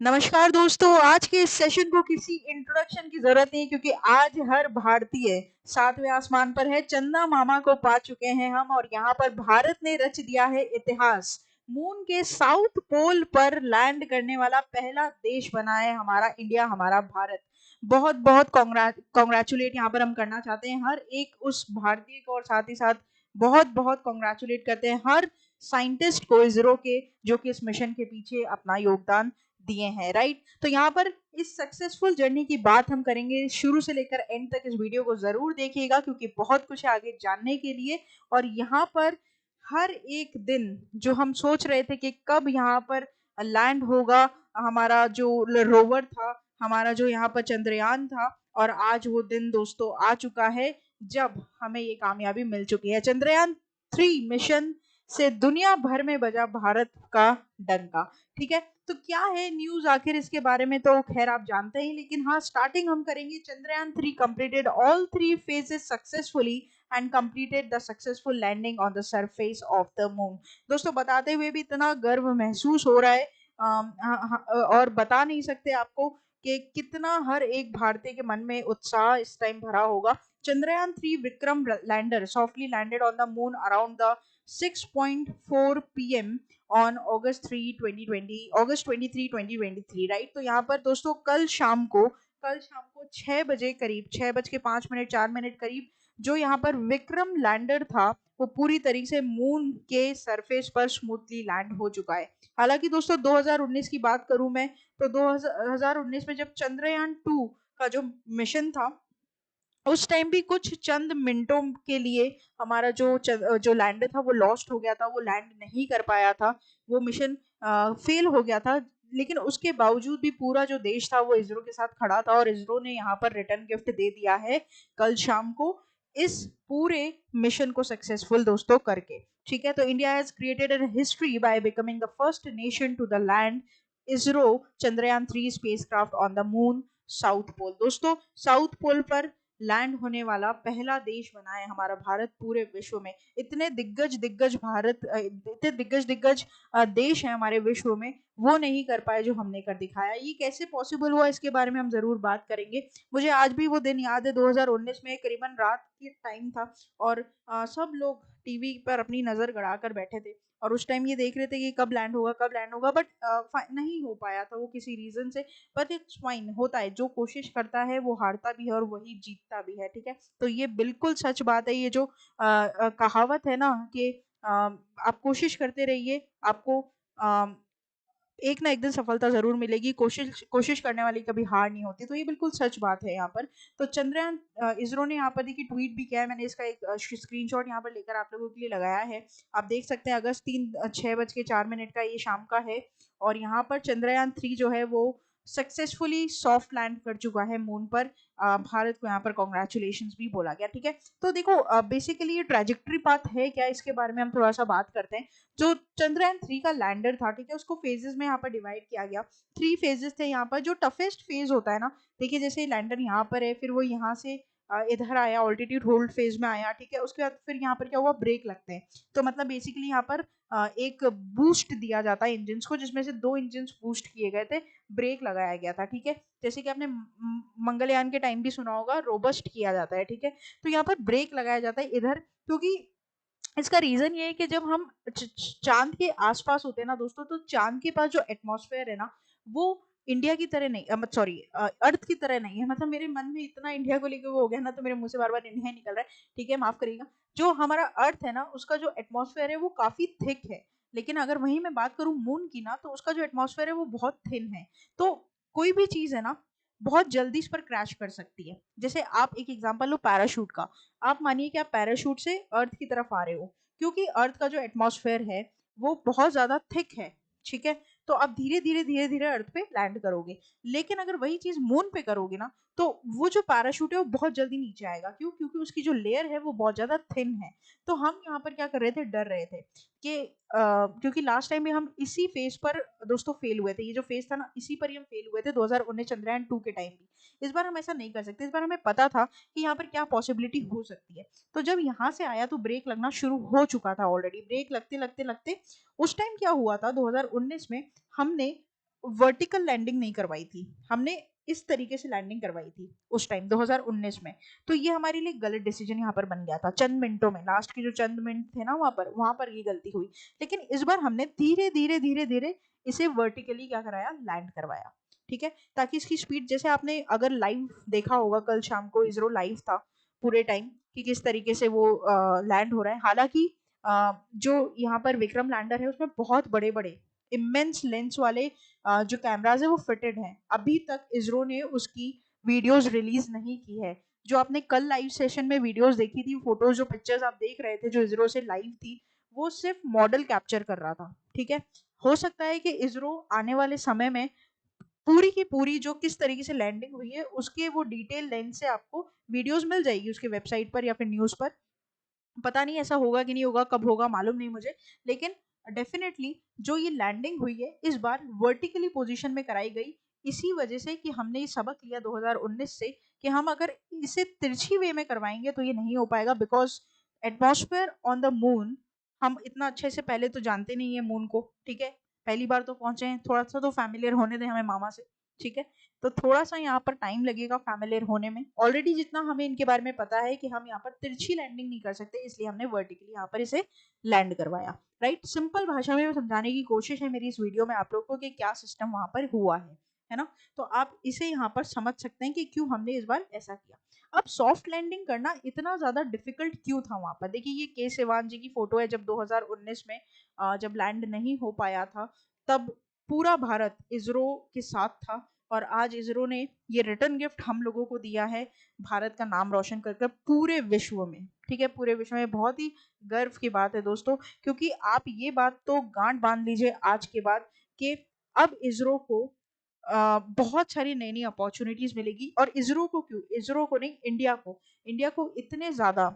नमस्कार दोस्तों, आज के इस सेशन को किसी इंट्रोडक्शन की जरूरत नहीं क्योंकि आज हर भारतीय सातवें आसमान पर है। चंदा मामा को पा चुके हैं हम और यहाँ पर भारत ने रच दिया है इतिहास। मून के साउथ पोल पर लैंड करने वाला पहला देश बना है हमारा इंडिया, हमारा भारत। बहुत बहुत कॉन्ग्रेचुलेट यहाँ पर हम करना चाहते हैं हर एक उस भारतीय को और साथ ही साथ बहुत बहुत कॉन्ग्रेचुलेट करते हैं हर साइंटिस्ट को इसरो के, जो कि इस मिशन के पीछे अपना योगदान दिए हैं। राइट, तो यहाँ पर इस सक्सेसफुल जर्नी की बात हम करेंगे। शुरू से लेकर एंड तक इस वीडियो को जरूर देखिएगा क्योंकि बहुत कुछ है आगे जानने के लिए। और यहाँ पर हर एक दिन जो हम सोच रहे थे कि कब यहाँ पर लैंड होगा हमारा जो रोवर था, हमारा जो यहाँ पर चंद्रयान था, और आज वो दिन दोस्तों आ चुका है जब हमें ये कामयाबी मिल चुकी है। चंद्रयान 3 मिशन से दुनिया भर में बजा भारत का डंका। ठीक है, तो क्या है न्यूज आखिर इसके बारे में तो खैर आप जानते ही, लेकिन हाँ, स्टार्टिंग हम करेंगे। Chandrayaan 3 completed all 3 phases successfully and completed the successful landing on the surface of the moon। दोस्तों बताते हुए भी इतना गर्व महसूस हो रहा है और बता नहीं सकते आपको कि कितना हर एक भारतीय के मन में उत्साह इस टाइम भरा होगा। Chandrayaan 3 Vikram lander softly landed on the moon around the 6:04 p.m. On August 23, 2023। Right, तो यहाँ पर दोस्तों कल शाम को 6 बजे करीब, 6:05 करीब, जो यहाँ पर विक्रम लैंडर था वो पूरी तरीके से मून के सरफेस पर स्मूथली लैंड हो चुका है। हालांकि दोस्तों 2019 की बात करूं मैं, तो 2019 में जब चंद्रयान 2 का जो मिशन था, उस टाइम भी कुछ चंद मिनटों के लिए हमारा जो लैंडर था वो लॉस्ट हो गया था, वो लैंड नहीं कर पाया था, वो मिशन फेल हो गया था। लेकिन उसके बावजूद भी पूरा जो देश था वो इसरो के साथ खड़ा था और इसरो ने यहाँ पर रिटर्न गिफ्ट दे दिया है कल शाम को इस पूरे मिशन को सक्सेसफुल दोस्तों करके। ठीक है, तो India has created a history by becoming the first nation to the land ISRO Chandrayaan 3 spacecraft on the moon south pole. दोस्तों साउथ पोल पर लैंड होने वाला पहला देश बना है हमारा भारत पूरे विश्व में। इतने दिग्गज दिग्गज देश हैं हमारे विश्व में, वो नहीं कर पाए जो हमने कर दिखाया। ये कैसे पॉसिबल हुआ इसके बारे में हम जरूर बात करेंगे। मुझे आज भी वो दिन याद है, 2019 में करीबन रात के टाइम था और सब लोग टीवी पर अपनी नजर गड़ाकर बैठे थे और उस टाइम ये देख रहे थे कि कब लैंड होगा कब लैंड होगा, बट नहीं हो पाया था वो किसी रीजन से। बट इट्स फाइन, होता है, जो कोशिश करता है वो हारता भी है और वही जीतता भी है। ठीक है, तो ये बिल्कुल सच बात है। ये जो कहावत है ना कि आप कोशिश करते रहिए, आपको एक ना एक दिन सफलता जरूर मिलेगी। कोशिश कोशिश करने वाली कभी हार नहीं होती, तो ये बिल्कुल सच बात है यहाँ पर। तो चंद्रयान इसरो ने यहाँ पर देखिए ट्वीट भी किया है, मैंने इसका एक स्क्रीनशॉट यहाँ पर लेकर आप लोगों के लिए लगाया है। आप देख सकते हैं अगस्त 6:04 का ये शाम का है और यहाँ पर चंद्रयान 3 जो है वो सक्सेसफुली सॉफ्ट लैंड कर चुका है मून पर। भारत को यहाँ पर कॉन्ग्रेचुलेशन भी बोला गया। ठीक है, तो देखो बेसिकली ये ट्रेजेक्ट्री पाथ है क्या, इसके बारे में हम थोड़ा सा बात करते हैं। जो चंद्रयान 3 का लैंडर था, ठीक है, उसको फेजेस में यहाँ पर डिवाइड किया गया। 3 फेजेस थे यहाँ पर। जो टफेस्ट फेज होता है ना, देखिए जैसे लैंडर यहाँ पर है, फिर वो यहाँ से इधर आया, ऑल्टीट्यूड होल्ड फेज में आया। ठीक है, उसके बाद फिर यहाँ पर क्या हुआ, ब्रेक लगते हैं। तो मतलब बेसिकली यहाँ पर एक बूस्ट दिया जाता है इंजन को, जिसमें से 2 इंजन बूस्ट किए गए थे, ब्रेक लगाया गया था। ठीक है, जैसे कि आपने मंगलयान के टाइम भी सुना होगा, रोबस्ट किया जाता है। ठीक है, तो यहाँ पर ब्रेक लगाया जाता है इधर, क्योंकि इसका रीजन ये है कि जब हम चांद के आसपास होते हैं ना दोस्तों, तो चांद के पास जो एटमॉस्फेयर है ना, वो इंडिया की तरह नहीं, सॉरी, अर्थ की तरह नहीं है। मतलब मेरे मन में इतना इंडिया को लेकर वो हो गया ना, तो मेरे मुंह से बार बार इंडिया ही निकल रहा है। ठीक है, माफ करिएगा। जो हमारा अर्थ है ना, उसका जो एटमॉस्फेयर है वो काफी थिक है, लेकिन अगर वहीं मैं बात करूं मून की ना, तो उसका जो एटमॉस्फेयर है वो बहुत थिन है। तो कोई भी चीज है ना, बहुत जल्दी इस पर क्रैश कर सकती है। जैसे आप एक एग्जांपल लो पैराशूट का। आप मानिए कि आप पैराशूट से अर्थ की तरफ आ रहे हो, क्योंकि अर्थ का जो एटमॉस्फेयर है वो बहुत ज्यादा थिक है। ठीक है, तो आप धीरे धीरे धीरे धीरे अर्थ पे लैंड करोगे। लेकिन अगर वही चीज मून पे करोगे ना, तो वो जो पैराशूट है वो बहुत जल्दी नीचे आएगा। क्यों? क्योंकि उसकी जो लेयर है वो बहुत ज्यादा थिन है। तो हम यहाँ पर क्या कर रहे थे, डर रहे थे कि क्योंकि लास्ट टाइम में हम इसी फेज पर दोस्तों फेल हुए थे। ये जो फेज था ना, इसी पर ही हम फेल हुए थे 2019 चंद्रयान 2 के टाइम भी। इस बार हम ऐसा नहीं कर सकते। इस बार हमें पता था कि यहाँ पर क्या पॉसिबिलिटी हो सकती है। तो जब यहाँ से आया तो ब्रेक लगना शुरू हो चुका था ऑलरेडी। ब्रेक लगते लगते लगते उस टाइम क्या हुआ था 2019 में, हमने वर्टिकल लैंडिंग नहीं करवाई थी, हमने इस तरीके से लैंडिंग करवाई थी उस टाइम 2019 में। तो ये हमारे लिए गलत डिसीजन यहाँ पर बन गया था, चंद मिनटों में, लास्ट के जो चंद मिनट थे ना वहां पर ये गलती हुई। लेकिन इस बार हमने धीरे धीरे धीरे धीरे इसे वर्टिकली क्या कराया, लैंड करवाया, ठीक है, ताकि इसकी स्पीड, जैसे आपने अगर लाइव देखा होगा कल शाम को इसरो लाइव था पूरे टाइम कि किस तरीके से वो लैंड हो रहा है। हालांकि जो यहाँ पर विक्रम लैंडर है उसमें बहुत बड़े बड़े इमेंस लेंस वाले जो कैमराज है वो फिटेड हैं। अभी तक इसरो ने उसकी वीडियोस रिलीज नहीं की है। जो आपने कल लाइव सेशन में वीडियोस देखी थी, फोटोज जो पिक्चर्स आप देख रहे थे जो इसरो से लाइव थी, वो सिर्फ मॉडल कैप्चर कर रहा था, ठीक है। हो सकता है कि इसरो आने वाले समय में पूरी की पूरी जो किस तरीके से लैंडिंग हुई है उसके वो डिटेल लेंस से आपको वीडियोस मिल जाएगी उसके वेबसाइट पर या फिर न्यूज पर। पता नहीं ऐसा होगा कि नहीं होगा, कब होगा मालूम नहीं मुझे, लेकिन डेफिनेटली जो ये लैंडिंग हुई है इस बार वर्टिकली पोजीशन में कराई गई, इसी वजह से कि हमने ये सबक लिया 2019 से कि हम अगर इसे तिरछी वे में करवाएंगे तो ये नहीं हो पाएगा। Because atmosphere on the moon हम इतना अच्छे से पहले तो जानते नहीं है मून को, ठीक है, पहली बार तो पहुंचे हैं, थोड़ा सा तो फैमिलियर होने दें हमें मामा से, ठीक है। तो थोड़ा सा यहाँ पर टाइम लगेगा फैमिलियर होने में। ऑलरेडी जितना हमें इनके बारे में पता है कि हम यहाँ पर तिरछी लैंडिंग नहीं कर सकते, इसलिए हमने वर्टिकली यहाँ पर इसे लैंड करवाया, राइट। सिंपल भाषा में समझाने की कोशिश है मेरी इस वीडियो में आप लोगों को कि क्या सिस्टम वहां पर हुआ है ना। तो आप इसे यहाँ पर समझ सकते हैं कि क्यों हमने इस बार ऐसा किया। अब सॉफ्ट लैंडिंग करना इतना ज्यादा डिफिकल्ट क्यों था वहां पर, देखिए ये के सिवान जी की फोटो है जब 2019 में जब लैंड नहीं हो पाया था, तब पूरा भारत इसरो के साथ था। और आज इसरो ने ये रिटर्न गिफ्ट हम लोगों को दिया है, भारत का नाम रोशन कर पूरे विश्व में, ठीक है, पूरे विश्व में। बहुत ही गर्व की बात है दोस्तों, क्योंकि आप ये बात तो गांठ बांध लीजिए आज के बाद कि अब इसरो को बहुत सारी नई नई अपॉर्चुनिटीज मिलेगी। और इसरो को क्यों, इसरो को नहीं, इंडिया को इतने ज्यादा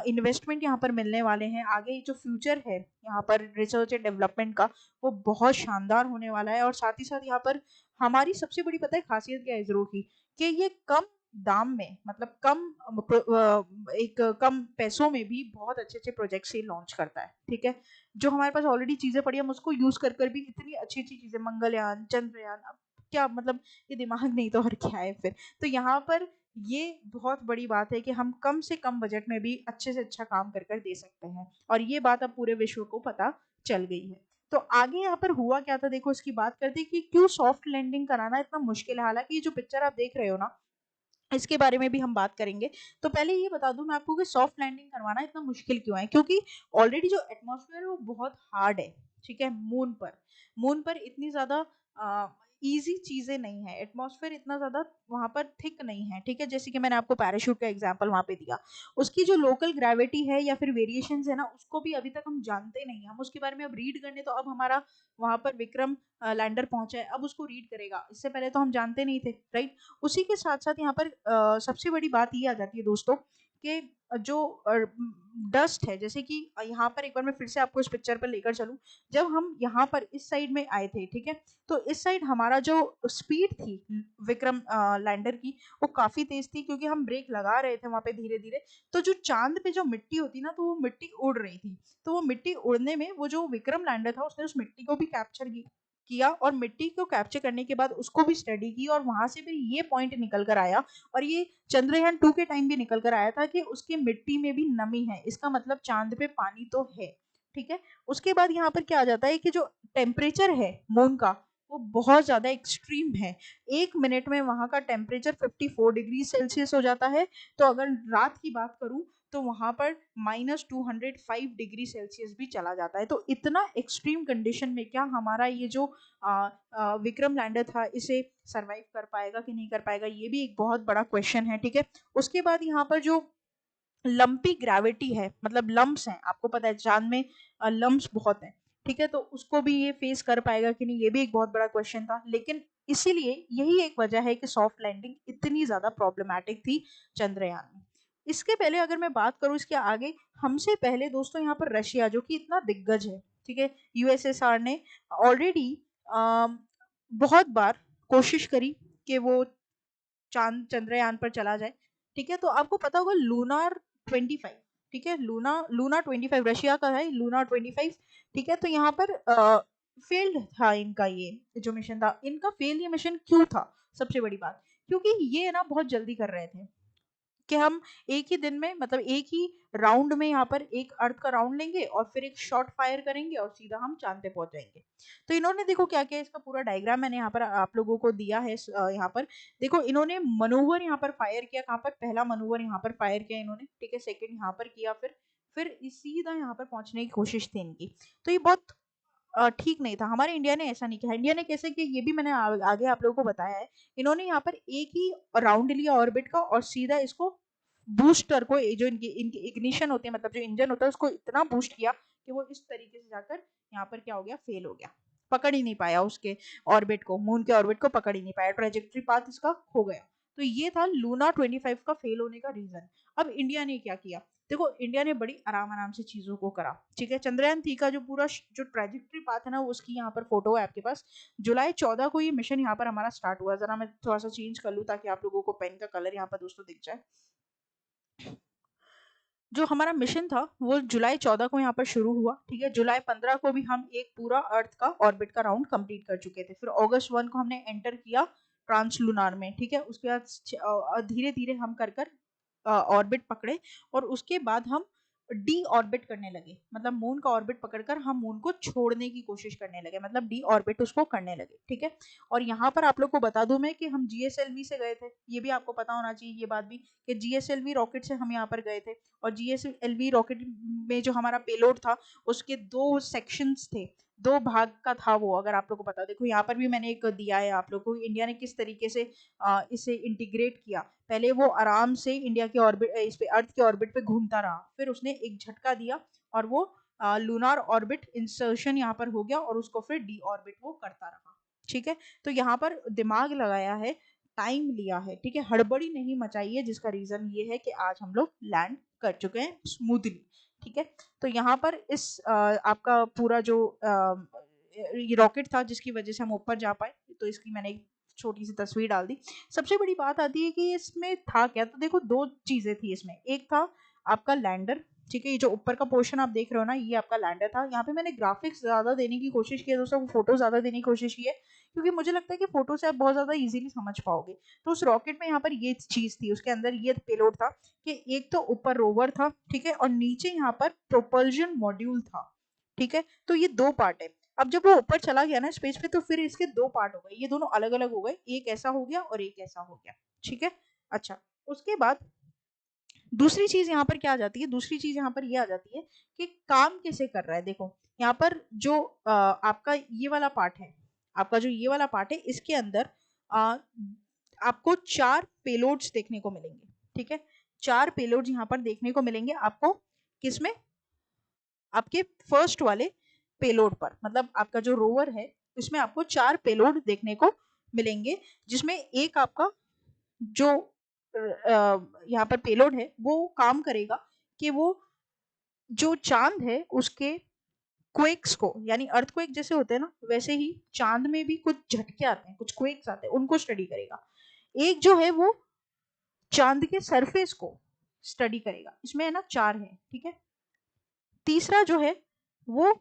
इन्वेस्टमेंट यहाँ पर मिलने वाले हैं। आगे जो फ्यूचर है यहाँ पर रिसर्च एंड डेवलपमेंट का, वो बहुत शानदार होने वाला है। और साथ ही साथ यहाँ पर हमारी सबसे बड़ी पता है खासियत क्या है इसरो की, कि ये कम दाम में, मतलब एक कम पैसों में भी बहुत अच्छे अच्छे प्रोजेक्ट से लॉन्च करता है, ठीक है। जो हमारे पास ऑलरेडी चीजें पड़ी हम उसको यूज कर भी इतनी अच्छी अच्छी चीजें, मंगलयान, चंद्रयान, अब क्या मतलब, ये दिमाग नहीं तो और क्या है फिर। तो यहाँ पर ये बहुत बड़ी बात है कि हम कम से कम बजट में भी अच्छे से अच्छा काम कर दे सकते हैं, और ये बात अब पूरे विश्व को पता चल गई है। तो आगे यहाँ पर हुआ क्या था, देखो इसकी बात करते हैं कि क्यों सॉफ्ट लैंडिंग कराना इतना मुश्किल है। हालांकि ये जो पिक्चर आप देख रहे हो ना, इसके बारे में भी हम बात करेंगे। तो पहले ये बता दूं मैं आपको कि सॉफ्ट लैंडिंग करवाना इतना मुश्किल क्यों है, क्योंकि ऑलरेडी जो एटमॉस्फेयर है वो बहुत हार्ड है, ठीक है। मून पर इतनी ज्यादा इजी चीजें नहीं है, एटमॉस्फेयर इतना ज्यादा वहां पर थिक नहीं है, ठीक है। जैसे कि मैंने आपको पैराशूट का एग्जांपल वहां पे दिया, उसकी जो लोकल ग्रेविटी है या फिर वेरिएशंस है ना, उसको भी अभी तक हम जानते नहीं, हम उसके बारे में अब रीड करने, तो अब हमारा वहां पर विक्रम लैंडर पहुंचा है, अब उसको रीड करेगा, इससे पहले तो हम जानते नहीं थे, राइट। उसी के साथ साथ यहाँ पर सबसे बड़ी बात ये आ जाती है दोस्तों कि जो डस्ट है, जैसे कि यहाँ पर एक बार मैं फिर से आपको इस पिक्चर पर लेकर चलूं, जब हम यहाँ पर इस साइड में आए थे, ठीक है, तो इस साइड हमारा जो स्पीड थी विक्रम लैंडर की, वो काफी तेज थी, क्योंकि हम ब्रेक लगा रहे थे वहां पे धीरे धीरे। तो जो चांद पे जो मिट्टी होती ना, तो वो मिट्टी उड़ रही थी, तो वो मिट्टी उड़ने में वो जो विक्रम लैंडर था उसने उस मिट्टी को भी कैप्चर किया, और मिट्टी को कैप्चर करने के बाद उसको भी स्टडी की, और वहां से फिर ये पॉइंट निकल कर आया, और ये चंद्रयान 2 के टाइम भी निकल कर आया था कि उसकी मिट्टी में भी नमी है, इसका मतलब चांद पे पानी तो है, ठीक है। उसके बाद यहाँ पर क्या आ जाता है कि जो टेम्परेचर है मून का, वो बहुत ज्यादा एक्सट्रीम है। 1 मिनट में वहां का टेम्परेचर 54 डिग्री सेल्सियस हो जाता है। तो अगर रात की बात करूं तो वहां पर -205 डिग्री सेल्सियस भी चला जाता है। तो इतना एक्सट्रीम कंडीशन में क्या हमारा ये जो विक्रम लैंडर था इसे सरवाइव कर पाएगा कि नहीं कर पाएगा, ये भी एक बहुत बड़ा क्वेश्चन है, ठीक है। उसके बाद यहाँ पर जो लंपी ग्रेविटी है, मतलब लम्प्स हैं, आपको पता है चांद में लम्प्स बहुत हैं, ठीक है, तो उसको भी ये फेस कर पाएगा कि नहीं, ये भी एक बहुत बड़ा क्वेश्चन था। लेकिन इसीलिए यही एक वजह है कि सॉफ्ट लैंडिंग इतनी ज्यादा प्रॉब्लमैटिक थी चंद्रयान में। इसके पहले अगर मैं बात करूं इसके आगे, हमसे पहले दोस्तों यहाँ पर रशिया, जो कि इतना दिग्गज है, ठीक है, यूएसएसआर ने ऑलरेडी बहुत बार कोशिश करी कि वो चंद्रयान पर चला जाए, ठीक है। तो आपको पता होगा लूनार 25, ठीक है, लूना लूना 25 रशिया का है, लूना 25, ठीक है। तो यहाँ पर फेल्ड था इनका, ये जो मिशन था इनका फेल, ये मिशन क्यों था? सबसे बड़ी बात, क्योंकि ये ना बहुत जल्दी कर रहे थे कि हम एक ही दिन में, मतलब एक ही राउंड में यहाँ पर एक अर्थ का राउंड लेंगे और फिर एक शॉट फायर करेंगे और सीधा हम चांद पे पहुंच जाएंगे। तो इन्होंने देखो क्या किया, इसका पूरा डायग्राम मैंने यहाँ पर आप लोगों को दिया है। यहाँ पर देखो, इन्होंने मनोवर यहाँ पर फायर किया, कहाँ पर? पहला मनोवर यहाँ पर फायर किया इन्होंने, ठीक है, सेकंड यहाँ पर किया, फिर सीधा यहाँ पर पहुंचने की कोशिश थी इनकी। तो ये बहुत ठीक नहीं था। हमारे इंडिया ने ऐसा नहीं किया। इंडिया ने कैसे किया, ये भी मैंने आगे आप लोगों को बताया है। इन्होंने यहाँ पर एक ही राउंड लिया ऑर्बिट का और सीधा इसको बूस्टर को, जो इनकी इनकी इग्निशन होती है, मतलब जो इंजन होता है, उसको इतना बूस्ट किया कि वो इस तरीके से जाकर यहाँ पर क्या हो गया, फेल हो गया, पकड़ ही नहीं पाया उसके ऑर्बिट को, मून के ऑर्बिट को पकड़ ही नहीं पाया, ट्रेजेक्टरी पाथ इसका खो गया। तो ये था लूना 25 का फेल होने का रीजन। अब इंडिया ने क्या किया, देखो इंडिया ने बड़ी आराम आराम से चीजों को करा, ठीक है। चंद्रयान-3 का जो पूरा जो ट्रेजेक्टरी पाथ है ना, उसकी यहाँ पर फोटो है आपके पास। जुलाई 14 को ये मिशन यहाँ पर हमारा स्टार्ट हुआ। जरा मैं थोड़ा सा चेंज कर लूँ ताकि आप लोगों को पेन का कलर यहाँ पर दोस्तों दिख जाए। जो हमारा मिशन था वो जुलाई 14 को यहाँ पर शुरू हुआ, ठीक है। जुलाई 15 को भी हम एक पूरा अर्थ का ऑर्बिट का राउंड कंप्लीट कर चुके थे। फिर अगस्त 1 को हमने एंटर किया ट्रांसलूनार में, ठीक है। उसके बाद धीरे धीरे हम कर कर ऑर्बिट पकड़े और उसके बाद हम डी ऑर्बिट करने लगे, मतलब मून का ऑर्बिट पकड़कर हम मून को छोड़ने की कोशिश करने लगे, मतलब डी ऑर्बिट उसको करने लगे, ठीक है। और यहाँ पर आप लोग को बता दूं मैं कि हम जीएसएलवी से गए थे, ये भी आपको पता होना चाहिए ये बात भी, कि जीएसएलवी रॉकेट से हम यहाँ पर गए थे। और जीएसएलवी रॉकेट में जो हमारा पेलोड था उसके 2 सेक्शंस थे, 2 भाग का था वो, अगर आप लोग को पता। देखो यहाँ पर भी मैंने एक दिया है आप लोग को, इंडिया ने किस तरीके से इसे इंटीग्रेट किया। पहले वो आराम से इंडिया के ऑर्बिट, इस पे अर्थ के ऑर्बिट पे घूमता रहा, फिर उसने एक झटका दिया और वो लूनार ऑर्बिट इंसर्शन यहाँ पर हो गया और उसको फिर डी ऑर्बिट वो करता रहा, ठीक है। तो यहाँ पर दिमाग लगाया है, टाइम लिया है, ठीक है, हड़बड़ी नहीं मचाई है, जिसका रीजन ये है कि आज हम लोग लैंड कर चुके हैं स्मूथली, ठीक है। तो यहाँ पर इस आपका पूरा जो ये रॉकेट था जिसकी वजह से हम ऊपर जा पाए, तो इसकी मैंने एक छोटी सी तस्वीर डाल दी। सबसे बड़ी बात आती है कि इसमें था क्या, तो देखो 2 चीजें थी इसमें। एक था आपका लैंडर, ठीक है, ये जो ऊपर का पोर्शन आप देख रहे हो ना, ये आपका लैंडर था। यहाँ पे मैंने ग्राफिक्स ज्यादा देने की कोशिश की है दोस्तों, फोटो ज्यादा देने की कोशिश की है, क्योंकि मुझे लगता है कि फोटो से आप बहुत ज्यादा इजीली समझ पाओगे। तो उस रॉकेट में यहाँ पर ये चीज थी, उसके अंदर ये पेलोड था कि एक तो ऊपर रोवर था, ठीक है, और नीचे यहाँ पर प्रोपल्जन मॉड्यूल था, ठीक है। तो ये 2 पार्ट है। अब जब वो ऊपर चला गया ना स्पेस पे, तो फिर इसके 2 पार्ट हो गए, ये दोनों अलग अलग हो गए, एक ऐसा हो गया और एक ऐसा हो गया, ठीक है। अच्छा, उसके बाद दूसरी चीज यहाँ पर क्या आ जाती है, दूसरी चीज यहाँ पर ये आ जाती है कि काम कैसे कर रहा है। देखो यहाँ पर जो आपका ये वाला पार्ट है, आपका जो ये वाला पार्ट है, इसके अंदर आपको 4 पेलोड्स देखने को मिलेंगे, ठीक है। 4 पेलोड्स यहाँ पर देखने को मिलेंगे आपको, किसमें? आपके फर्स्ट वाले पेलोड पर, मतलब आपका जो रोवर है इसमें आपको 4 पेलोड देखने को मिलेंगे, जिसमें एक आपका जो यहाँ पर पेलोड है वो काम करेगा कि वो जो चांद है उसके क्वेक्स को, यानी अर्थक्वेक जैसे होते हैं ना, वैसे ही चांद में भी कुछ झटके आते हैं, कुछ क्वेक्स आते हैं, उनको स्टडी करेगा। एक जो है वो चांद के सरफेस को स्टडी करेगा, इसमें है ना 4 है, ठीक है। तीसरा जो है वो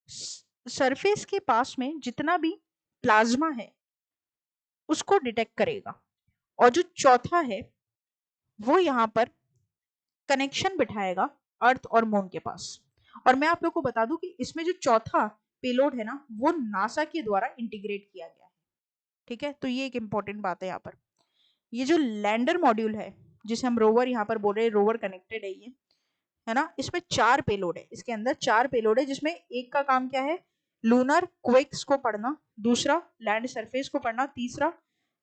सरफेस के पास में जितना भी प्लाज्मा है उसको डिटेक्ट करेगा। और जो चौथा है वो यहाँ पर कनेक्शन बिठाएगा अर्थ और मून के पास। और मैं आप लोग को बता दूं कि इसमें जो चौथा पेलोड है ना, वो नासा के द्वारा इंटीग्रेट किया गया है, ठीक है। तो ये एक इंपॉर्टेंट बात है यहाँ पर। ये जो लैंडर मॉड्यूल है, जिसे हम रोवर यहाँ पर बोल रहे हैं, रोवर कनेक्टेड है ये, है ना, इसमें 4 पेलोड है, इसके अंदर 4 पेलोड है, जिसमें एक का काम क्या है, लूनर क्वेक्स को पढ़ना, दूसरा लैंड सरफेस को पढ़ना, तीसरा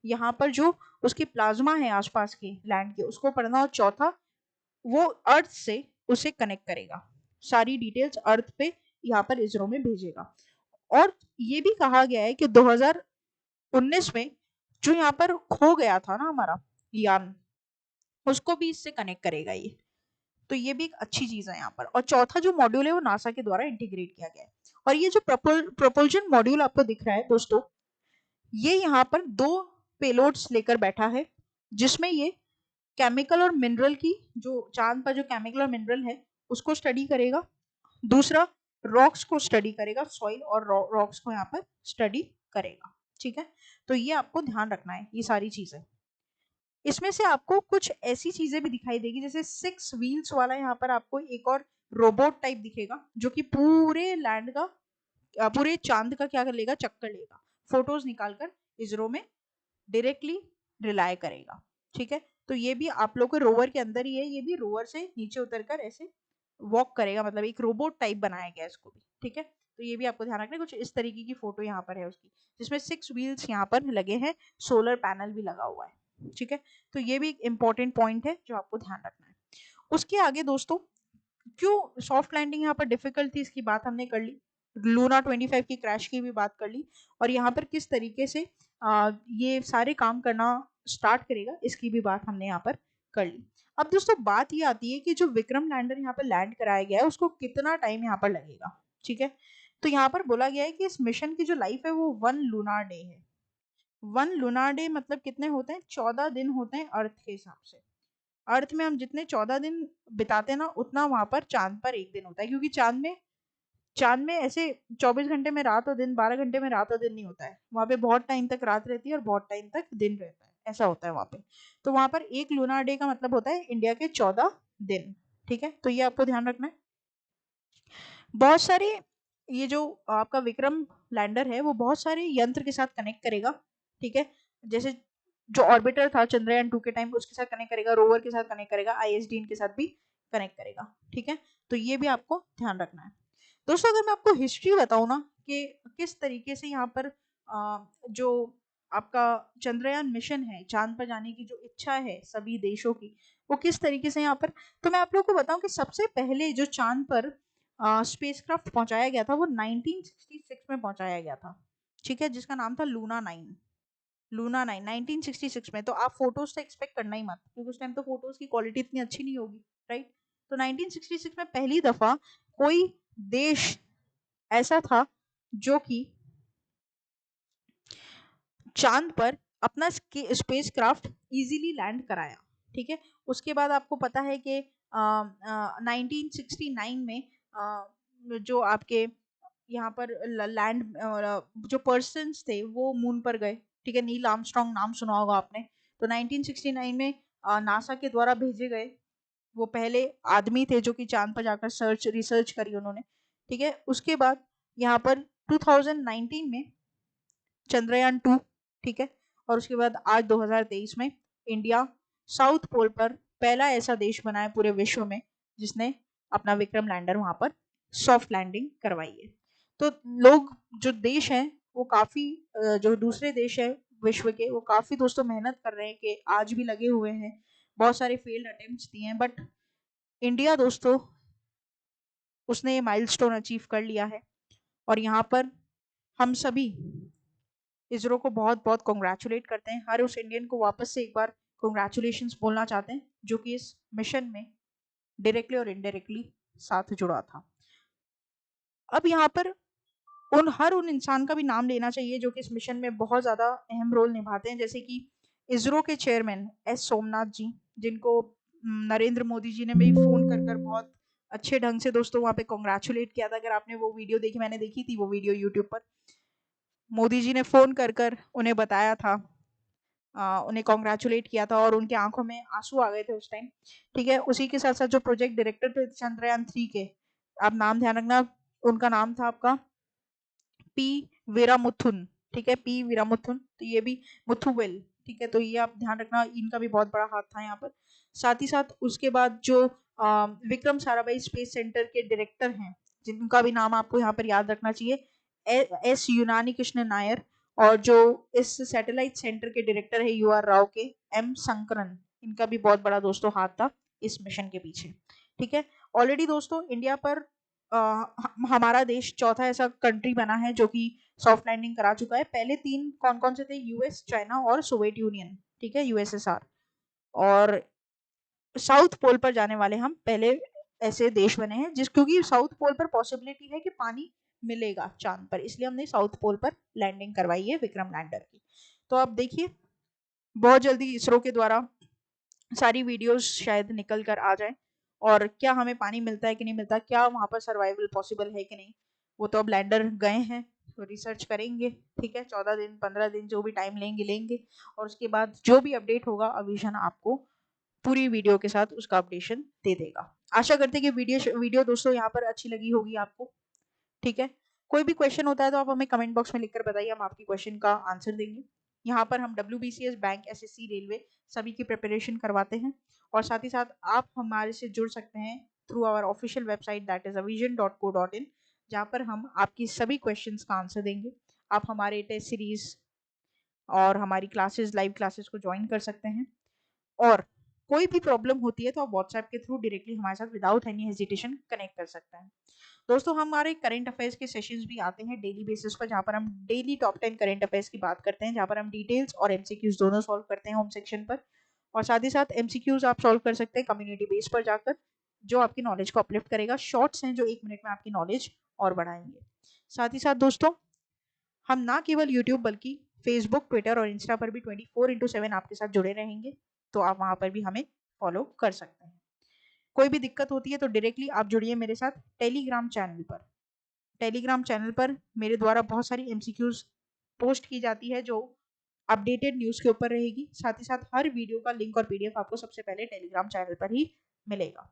यहाँ पर जो उसकी प्लाज्मा है आसपास के लैंड के उसको पढ़ना, और चौथा वो अर्थ से उसे कनेक्ट करेगा, सारी डिटेल्स अर्थ पे यहाँ पर इसरो में भेजेगा। और ये भी कहा गया है कि 2019 में जो यहाँ पर खो गया था ना हमारा यान, उसको भी इससे कनेक्ट करेगा ये। तो ये भी एक अच्छी चीज है यहाँ पर। और चौथा जो मॉड्यूल है वो नासा के द्वारा इंटीग्रेट किया गया है। और ये जो प्रोपल्जन मॉड्यूल आपको दिख रहा है दोस्तों, ये यहाँ पर 2 पेलोड्स लेकर बैठा है, जिसमें ये केमिकल और मिनरल की, जो चांद पर जो केमिकल और मिनरल है उसको स्टडी करेगा। दूसरा रॉक्स को स्टडी करेगा, सॉइल और रॉक्स को यहाँ पर स्टडी करेगा। ठीक है, तो ये आपको ध्यान रखना है ये सारी चीजें। इसमें से आपको कुछ ऐसी चीजें भी दिखाई देगी, जैसे 6 व्हील्स वाला यहाँ पर आपको एक और रोबोट टाइप दिखेगा, जो कि पूरे लैंड का पूरे चांद का क्या कर लेगा, चक्कर लेगा, फोटोज निकालकर इसरो में डायरेक्टली रिलाय करेगा। ठीक है, तो ये भी आप लोग को रोवर के अंदर ही है, ये भी रोवर से नीचे उतरकर ऐसे वॉक करेगा, मतलब एक रोबोट टाइप बनाया गया इसको भी। ठीक है, तो ये भी आपको ध्यान रखना है। कुछ इस तरीके की फोटो यहाँ पर है उसकी, जिसमें 6 व्हील्स यहाँ पर लगे हैं, सोलर पैनल भी लगा हुआ है। ठीक है, तो ये भी एक इंपॉर्टेंट पॉइंट है जो आपको ध्यान रखना है। उसके आगे दोस्तों, क्यों सॉफ्ट लैंडिंग यहाँ पर डिफिकल्ट थी इसकी बात हमने कर ली, लूना 25 की क्रैश की भी बात कर ली, और यहाँ पर किस तरीके से ये सारे काम करना स्टार्ट करेगा इसकी भी बात हमने यहाँ पर कर ली। अब दोस्तों बात ये आती है कि जो विक्रम लैंडर यहाँ पर लैंड कराया गया है उसको कितना टाइम यहाँ पर लगेगा। ठीक है, तो यहाँ पर बोला गया है कि इस मिशन की जो लाइफ है वो 1 लूनार डे है। 1 लूनार डे मतलब कितने होते हैं, 14 दिन होते हैं अर्थ के हिसाब से। अर्थ में हम जितने 14 दिन बिताते हैं ना, उतना वहां पर चांद पर एक दिन होता है, क्योंकि चांद में ऐसे 24 घंटे में रात और दिन, 12 घंटे में रात और दिन नहीं होता है, वहां पे बहुत टाइम तक रात रहती है और बहुत टाइम तक दिन रहता है, ऐसा होता है वहां पे। तो वहां पर एक लूनार डे का मतलब होता है इंडिया के 14 दिन। ठीक है, तो ये आपको ध्यान रखना है। बहुत सारे, ये जो आपका विक्रम लैंडर है वो बहुत सारे यंत्र के साथ कनेक्ट करेगा। ठीक है, जैसे जो ऑर्बिटर था चंद्रयान 2 के टाइम, उसके साथ कनेक्ट करेगा, रोवर के साथ कनेक्ट करेगा, ISD इनके साथ भी कनेक्ट करेगा। ठीक है, तो ये भी आपको ध्यान रखना है। दोस्तों अगर मैं आपको हिस्ट्री बताऊं ना कि किस तरीके से यहाँ पर जो आपका चंद्रयान मिशन है, चांद पर जाने की जो इच्छा है सभी देशों की, वो किस तरीके से यहाँ पर, तो मैं आप लोगों को बताऊं कि सबसे पहले जो चांद पर स्पेसक्राफ्ट पहुंचाया गया था वो 1966 में पहुंचाया गया था। ठीक है, जिसका नाम था लूना 9। लूना 9 1966 में। तो आप फोटोज से एक्सपेक्ट करना ही मत, क्योंकि उस टाइम तो फोटोज की क्वालिटी इतनी अच्छी नहीं होगी, राइट। तो 1966 में पहली दफा कोई देश ऐसा था जो कि चांद पर अपना स्पेसक्राफ्ट इजीली लैंड कराया। ठीक है, उसके बाद आपको पता है कि 1969 में जो आपके यहाँ पर लैंड जो पर्सन्स थे वो मून पर गए। ठीक है, नील आर्मस्ट्रॉन्ग नाम सुना होगा आपने। तो 1969 में नासा के द्वारा भेजे गए वो पहले आदमी थे जो कि चांद पर जाकर रिसर्च करी उन्होंने। ठीक है, उसके बाद यहाँ पर 2019 में चंद्रयान 2। ठीक है, और उसके बाद आज 2023 में इंडिया साउथ पोल पर पहला ऐसा देश बना है पूरे विश्व में जिसने अपना विक्रम लैंडर वहां पर सॉफ्ट लैंडिंग करवाई है। तो लोग जो देश हैं वो काफी जो दूसरे देश है विश्व के, वो काफी दोस्तों मेहनत कर रहे हैं कि आज भी लगे हुए हैं, बहुत सारे फेल्ड अटेम्प्ट्स दिए हैं, बट इंडिया दोस्तों उसने ये माइलस्टोन अचीव कर लिया है। और यहाँ पर हम सभी इसरो को बहुत बहुत कॉन्ग्रेचुलेट करते हैं, हर उस इंडियन को वापस से एक बार कॉन्ग्रेचुलेशंस बोलना चाहते हैं जो कि इस मिशन में डायरेक्टली और इनडायरेक्टली साथ जुड़ा था। अब यहाँ पर हर उन इंसान का भी नाम लेना चाहिए जो कि इस मिशन में बहुत ज्यादा अहम रोल निभाते हैं, जैसे कि इसरो के चेयरमैन S सोमनाथ जी, जिनको नरेंद्र मोदी जी ने भी फोन कर बहुत अच्छे ढंग से दोस्तों वहां पे कॉन्ग्रेचुलेट किया था। अगर आपने वो वीडियो देखी, मैंने देखी थी वो वीडियो यूट्यूब पर, मोदी जी ने फोन कर उन्हें बताया था, उन्हें कॉन्ग्रेचुलेट किया था और उनकी आंखों में आंसू आ गए थे उस टाइम। ठीक है, उसी के साथ साथ जो प्रोजेक्ट डायरेक्टर थे चंद्रयान 3 के, आप नाम ध्यान रखना, उनका नाम था आपका पी वीरामुथुन। ठीक है, पी वीरामुथुन, तो ये भी मुथुवेल। ठीक है, तो ये आप ध्यान रखना, इनका भी बहुत बड़ा हाथ था यहाँ पर। साथ ही साथ उसके बाद जो विक्रम साराभाई स्पेस सेंटर के डायरेक्टर हैं, जिनका भी नाम आपको यहाँ पर याद रखना चाहिए, S यूनानी कृष्ण नायर, और जो इस सैटेलाइट सेंटर के डायरेक्टर है UR राव के M शंकरन, इनका भी बहुत बड़ा दोस्तों हाथ था इस मिशन के पीछे। ठीक है, ऑलरेडी दोस्तों इंडिया पर हमारा देश चौथा ऐसा कंट्री बना है जो कि सॉफ्ट लैंडिंग करा चुका है। पहले 3 कौन कौन से थे, US, चाइना और सोवियत यूनियन। ठीक है, USSR। और साउथ पोल पर जाने वाले हम पहले ऐसे देश बने हैं क्योंकि साउथ पोल पर पॉसिबिलिटी है कि पानी मिलेगा चांद पर, इसलिए हमने साउथ पोल पर लैंडिंग करवाई है विक्रम लैंडर की। तो आप देखिए बहुत जल्दी इसरो के द्वारा सारी वीडियोस शायद निकल कर आ जाए और क्या हमें पानी मिलता है कि नहीं मिलता, क्या वहाँ पर सर्वाइवल पॉसिबल है कि नहीं, वो तो अब लैंडर गए हैं तो रिसर्च करेंगे। ठीक है, 14 दिन 15 दिन जो भी टाइम लेंगे और उसके बाद जो भी अपडेट होगा अविजन आपको पूरी वीडियो के साथ उसका अपडेशन दे देगा। आशा करते हैं कि वीडियो दोस्तों यहाँ पर अच्छी लगी होगी आपको। ठीक है, कोई भी क्वेश्चन होता है तो आप हमें कमेंट बॉक्स में लिखकर बताइए, हम आपकी क्वेश्चन का आंसर देंगे। यहाँ पर हम WBCS बैंक, SSC, रेलवे सभी की प्रिपरेशन करवाते हैं और साथ ही साथ आप हमारे से जुड़ सकते हैं through our official website that is avision.co.in, जहाँ पर हम आपकी सभी क्वेश्चंस का आंसर देंगे। आप हमारे टेस्ट सीरीज और हमारी क्लासेस, लाइव क्लासेस को ज्वाइन कर सकते हैं और कोई भी प्रॉब्लम होती है तो आप व्हाट्सएप के थ्रू डायरेक्टली हमारे साथ विदाउट एनी हेजिटेशन कनेक्ट कर सकते हैं। दोस्तों हमारे करंट अफेयर्स के सेशंस भी आते हैं डेली बेसिस पर, जहाँ पर हम डेली टॉप 10 करंट अफेयर्स की बात करते हैं, जहाँ पर हम डिटेल्स और एमसीक्यूज दोनों सॉल्व करते हैं होम सेक्शन पर। और साथ ही साथ एमसीक्यूज आप सॉल्व कर सकते हैं कम्युनिटी बेस पर जाकर, जो आपकी नॉलेज को अपलिफ्ट करेगा। शॉर्ट्स हैं जो 1 मिनट में आपकी नॉलेज और बढ़ाएंगे। साथ ही साथ दोस्तों हम ना केवल यूट्यूब बल्कि फेसबुक, ट्विटर और इंस्टा पर भी 24/7 आपके साथ जुड़े रहेंगे, तो आप वहां पर भी हमें फॉलो कर सकते हैं। कोई भी दिक्कत होती है तो डायरेक्टली आप जुड़िए मेरे साथ टेलीग्राम चैनल पर। टेलीग्राम चैनल पर मेरे द्वारा बहुत सारी एमसीक्यूज पोस्ट की जाती है जो अपडेटेड न्यूज़ के ऊपर रहेगी। साथ ही साथ हर वीडियो का लिंक और पीडीएफ आपको सबसे पहले टेलीग्राम चैनल पर ही मिलेगा।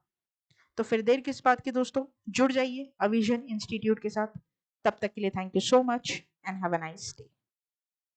तो फिर देर किस बात की दोस्तों, जुड़ जाइए अविजन इंस्टीट्यूट के साथ। तब तक के लिए thank you so much and have a nice day.